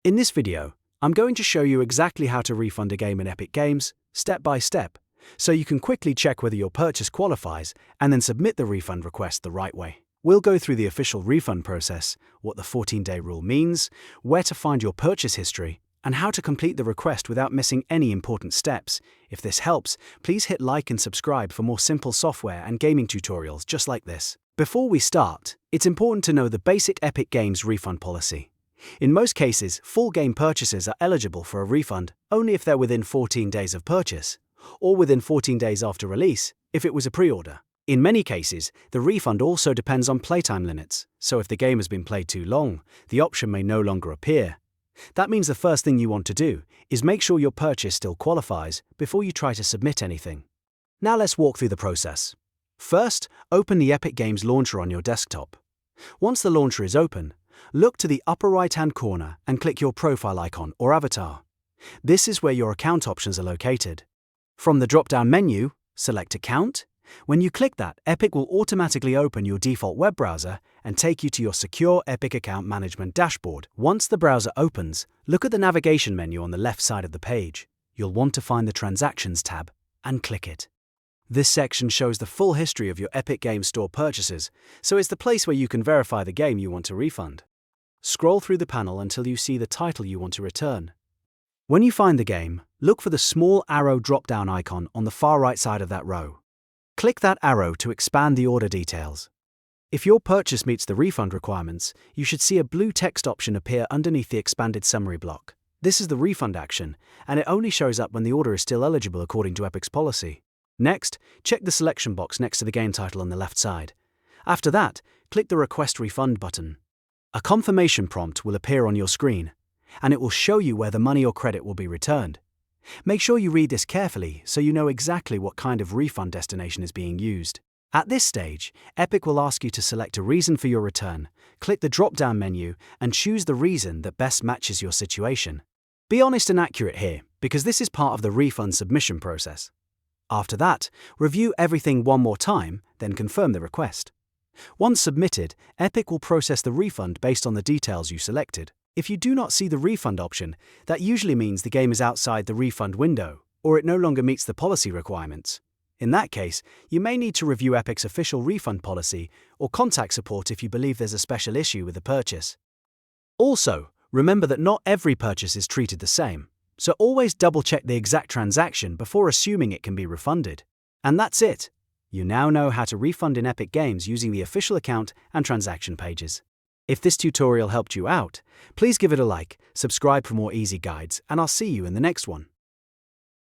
In this video, I'm going to show you exactly how to refund a game in Epic Games, step by step, so you can quickly check whether your purchase qualifies and then submit the refund request the right way. We'll go through the official refund process, what the 14-day rule means, where to find your purchase history, and how to complete the request without missing any important steps. If this helps, please hit like and subscribe for more simple software and gaming tutorials just like this. Before we start, it's important to know the basic Epic Games refund policy. In most cases, full game purchases are eligible for a refund only if they're within 14 days of purchase, or within 14 days after release, if it was a pre-order. In many cases, the refund also depends on playtime limits, so if the game has been played too long, the option may no longer appear. That means the first thing you want to do is make sure your purchase still qualifies before you try to submit anything. Now let's walk through the process. First, open the Epic Games launcher on your desktop. Once the launcher is open, look to the upper right-hand corner and click your profile icon or avatar. This is where your account options are located. From the drop-down menu, select Account. When you click that, Epic will automatically open your default web browser and take you to your secure Epic Account Management dashboard. Once the browser opens, look at the navigation menu on the left side of the page. You'll want to find the Transactions tab and click it. This section shows the full history of your Epic Games Store purchases, so it's the place where you can verify the game you want to refund. Scroll through the panel until you see the title you want to return. When you find the game, look for the small arrow drop-down icon on the far right side of that row. Click that arrow to expand the order details. If your purchase meets the refund requirements, you should see a blue text option appear underneath the expanded summary block. This is the refund action, and it only shows up when the order is still eligible according to Epic's policy. Next, check the selection box next to the game title on the left side. After that, click the Request Refund button. A confirmation prompt will appear on your screen, and it will show you where the money or credit will be returned. Make sure you read this carefully so you know exactly what kind of refund destination is being used. At this stage, Epic will ask you to select a reason for your return, click the drop-down menu, and choose the reason that best matches your situation. Be honest and accurate here, because this is part of the refund submission process. After that, review everything one more time, then confirm the request. Once submitted, Epic will process the refund based on the details you selected. If you do not see the refund option, that usually means the game is outside the refund window, or it no longer meets the policy requirements. In that case, you may need to review Epic's official refund policy or contact support if you believe there's a special issue with the purchase. Also, remember that not every purchase is treated the same, so always double-check the exact transaction before assuming it can be refunded. And that's it. You now know how to refund in Epic Games using the official account and transaction pages. If this tutorial helped you out, please give it a like, subscribe for more easy guides, and I'll see you in the next one.